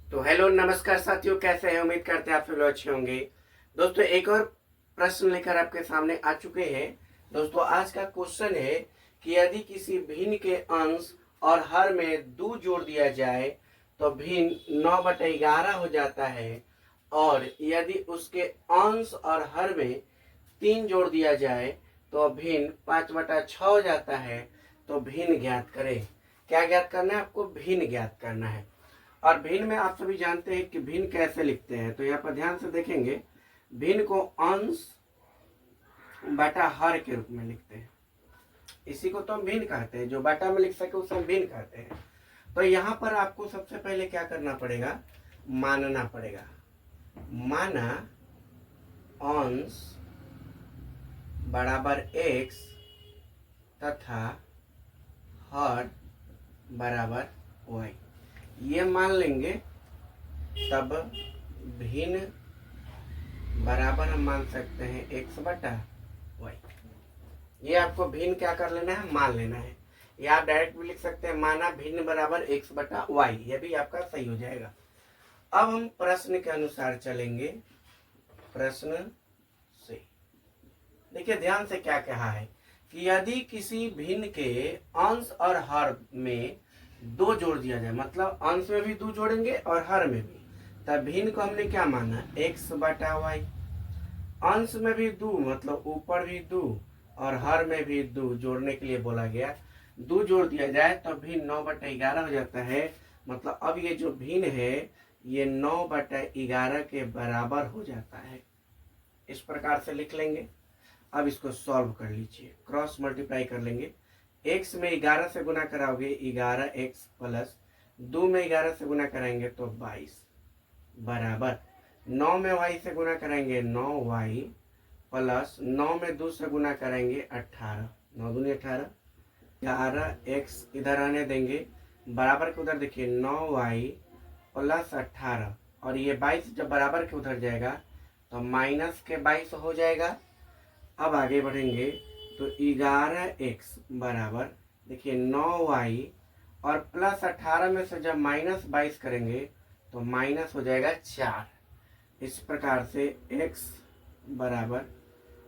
तो हेलो नमस्कार साथियों, कैसे हैं? उम्मीद करते हैं आप सब लोग अच्छे होंगे। दोस्तों एक और प्रश्न लेकर आपके सामने आ चुके हैं। दोस्तों आज का क्वेश्चन है कि यदि किसी भिन्न के अंश और हर में 2 जोड़ दिया जाए तो भिन्न 9/11 हो जाता है, और यदि उसके अंश और हर में 3 जोड़ दिया जाए तो भिन्न 5/6 हो जाता है। तो भिन्न ज्ञात करें। क्या ज्ञात करना है? आपको भिन्न ज्ञात करना है। और भिन्न में आप सभी जानते हैं कि भिन्न कैसे लिखते हैं, तो यहाँ पर ध्यान से देखेंगे। भिन्न को अंश बटा हर के रूप में लिखते हैं। इसी को तो हम भिन्न कहते हैं, जो बटा में लिख सके उसे हम भिन्न कहते हैं। तो यहाँ पर आपको सबसे पहले क्या करना पड़ेगा? मानना पड़ेगा। माना अंश बराबर x तथा हर बराबर y, ये मान लेंगे, तब भिन्न बराबर हम मान सकते हैं x बटा y। ये आपको भिन्न क्या कर लेना है? मान लेना है। या आप डायरेक्ट भी लिख सकते हैं माना भिन्न बराबर x बटा y, ये भी आपका सही हो जाएगा। अब हम प्रश्न के अनुसार चलेंगे। प्रश्न से देखिए ध्यान से क्या कहा है कि यदि किसी भिन्न के अंश और हर में 2 जोड़ दिया जाए, मतलब अंश में भी 2 जोड़ेंगे और हर में भी, तब भिन्न को हमने क्या माना? x बटा वाई। अंश में भी 2 मतलब ऊपर भी 2 और हर में भी 2 जोड़ने के लिए बोला गया। 2 जोड़ दिया जाए तो भिन्न 9/11 हो जाता है। मतलब अब ये जो भिन्न है ये 9/11 के बराबर हो जाता है। इस प्रकार से लिख लेंगे। अब इसको सॉल्व कर लीजिए, क्रॉस मल्टीप्लाई कर लेंगे। x में 11 से गुना कराओगे 11x प्लस 2 में 11 से गुना कराएंगे तो 22 बराबर 9 में y से गुना कराएंगे 9y प्लस 9 में 2 से गुना कराएंगे 18, 9 दूनी 18, 11x इधर आने देंगे, बराबर के उधर देखिए 9y प्लस 18, और ये 22 जब बराबर के उधर जाएगा तो माइनस के 22 हो जाएगा। अब आगे बढ़ेंगे तो 11x बराबर देखिए 9y और प्लस 18 में से जब माइनस 22 करेंगे तो माइनस हो जाएगा 4। इस प्रकार से x बराबर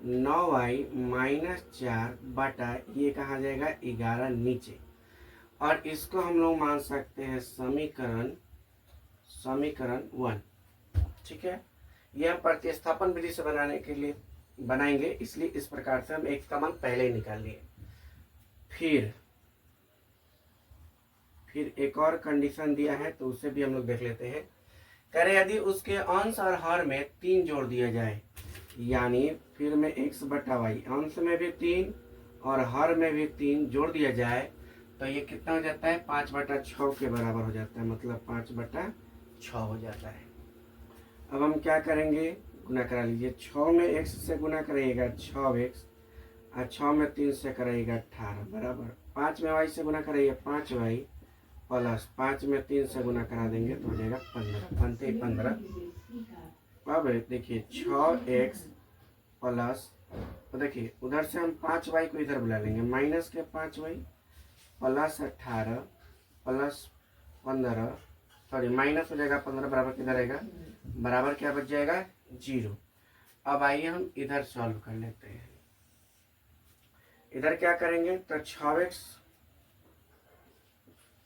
9y माइनस 4 बटा ये कहा जाएगा 11 नीचे, और इसको हम लोग मान सकते हैं समीकरण 1। ठीक है, ये हम प्रतिस्थापन विधि से बनाने के लिए बनाएंगे, इसलिए इस प्रकार से हम x का मान पहले ही निकाल लिए। फिर एक और कंडीशन दिया है तो उसे भी हम लोग देख लेते हैं। कह रहे यदि उसके अंश और हर में 3 जोड़ दिया जाए, यानी फिर में x बटा वाई, अंश में भी 3 और हर में भी 3 जोड़ दिया जाए तो ये कितना हो जाता है? 5/6 के बराबर हो जाता है, मतलब 5/6 हो जाता है। अब हम क्या करेंगे? गुना करा लीजिए। 6 में x से गुना कराइएगा 6x, और 6 में 3 से कराइएगा 18 बराबर 5 में y से गुना कराइए 5y प्लस 5 में 3 से गुना करा देंगे तो हो जाएगा 15, बनते ही 15। अब देखिए 6x प्लस, तो देखिए उधर से हम 5y को इधर बुला लेंगे, माइनस के 5y plus 18 plus 15, sorry minus हो जाएगा 15, बराबर किधर आएगा? बराबर क्या बच जाएगा? 0। अब आइए हम इधर सॉल्व कर लेते हैं। इधर क्या करेंगे तो 6x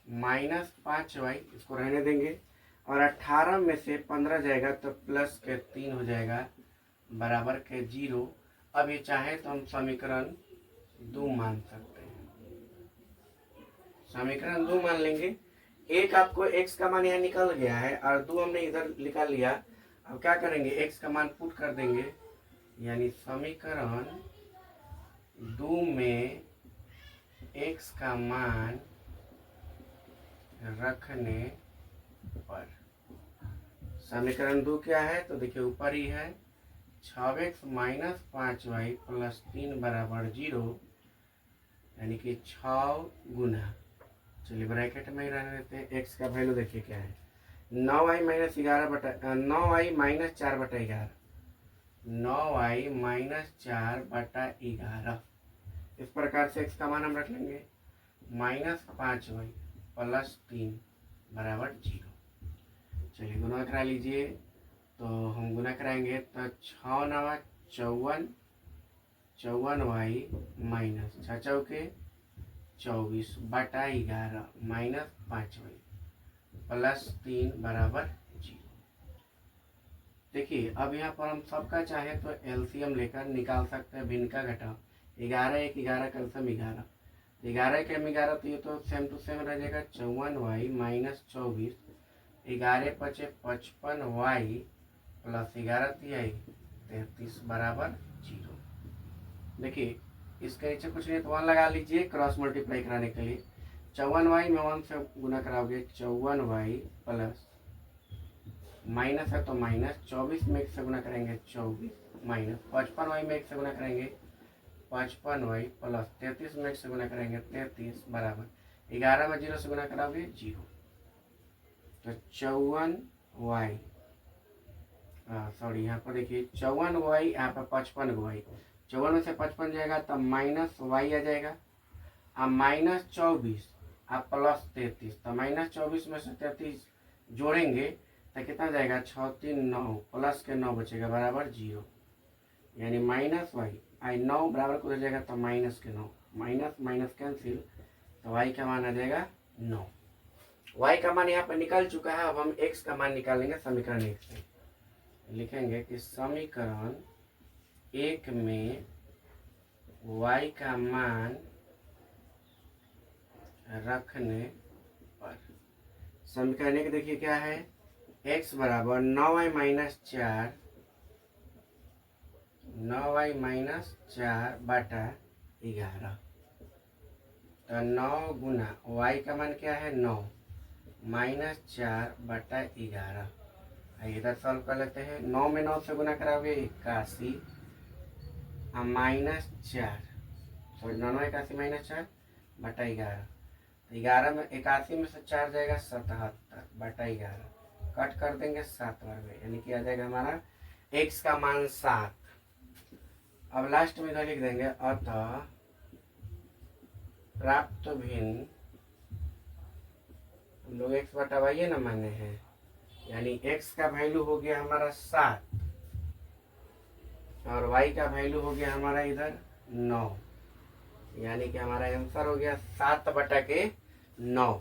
माइनस 5y, इसको रहने देंगे, और 18 में से 15 जाएगा तो प्लस के 3 हो जाएगा बराबर के 0। अब ये चाहे तो हम समीकरण 2 मान सकते हैं। समीकरण 2 मान लेंगे। एक आपको x का मान यहाँ निकल गया है और 2 हमने इधर निकाल लिया। अब क्या करेंगे? x का मान पुट कर देंगे, यानी समीकरण 2 में x का मान रखने पर, समीकरण 2 क्या है तो देखिए ऊपर ही है, 6x माइनस 5y प्लस 3 बराबर 0, यानी कि 6 गुना, चलिए ब्रैकेट में ही रहने देते हैं। x का वैल्यू देखिए क्या है, 9y minus 9y minus 4/11, 9y minus 4/11। इस प्रकार से x का मान हम रख लेंगे -5y प्लस 3 बराबर 0। चलिए गुना करा लीजिए। तो हम गुना कराएंगे तो 6 नवा 54, 54y माइनस 6 चौके 24 बटा 11 माइनस 5y प्लस 3 बराबर 0। देखिए अब यहाँ पर हम सबका चाहे तो एलसीएम लेकर निकाल सकते हैं। भिन्न का घटाव 11 1 11 का एलसीएम 11, 11 के हम 11 तो ये तो सेम टू सेम रह जाएगा। 54y माइनस 24, 11 पचे 55y प्लस 11 तिहाई 33 बराबर 0। देखिए इसके नीचे कुछ नहीं तो 1 लगा लीजिए क्रॉस मल्टीप्लाई कराने के लिए। 54y में 1 से गुना कराओगे 54y प्लस माइनस है तो माइनस 24 में 1 से गुना करेंगे 24 माइनस 55y में 1 से गुना करेंगे 55y प्लस 33 में 1 से गुना करेंगे 33 बराबर 11 में 0 से गुना कराओगे 0। तो 54y सॉरी यहाँ पर देखिए 54y यहाँ पर 55y, 54 में से 55 जाएगा तब माइनस y आ जाएगा। अब माइनस 24 आप प्लस 33 तो माइनस 24 में से 33 जोड़ेंगे तो कितना जाएगा 6 3 9 प्लस के 9 बचेगा बराबर 0। यानी माइनस वाई आई 9 बराबर को जाएगा तो माइनस के 9, माइनस माइनस कैंसिल तो वाई का मान आ जाएगा 9। वाई का मान यहाँ पर निकल चुका है। अब हम एक्स का मान निकालेंगे समीकरण 1 से। लिखेंगे कि समीकरण 1 में वाई का मान रखने पर समीकरण 1 देखिए क्या है, x बराबर 9y माइनस 4, 9y माइनस 4 बटा 11। तो 9 गुना y का मान क्या है 9 माइनस 4 बटा 11। इधर सॉल्व कर लेते हैं। 9 में 9 से गुना कराओगे 81 माइनस 4 सॉरी 9 81 माइनस 4 बटा 11। तो 11 में 81 में से 4 जाएगा 77 बटा 11, कट कर देंगे 7 बार में, यानी कि आ जाएगा हमारा x का मान 7। अब लास्ट में इधर लिख देंगे अतः प्राप्त भिन्न हम लोग x बटा y ना माने हैं, यानी x का वैल्यू हो गया हमारा 7 और y का वैल्यू हो गया हमारा इधर 9, यानी कि हमारा आंसर हो गया 7 बटा के 9।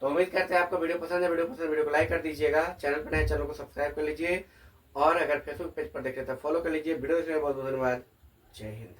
तो उम्मीद करते हैं आपको वीडियो पसंद है। वीडियो को लाइक कर दीजिएगा। चैनल पर नए चैनल को सब्सक्राइब कर लीजिए और अगर फेसबुक पेज पर देख रहे तो फॉलो कर लीजिए। वीडियो देखने के लिए बहुत बहुत धन्यवाद। जय हिंद।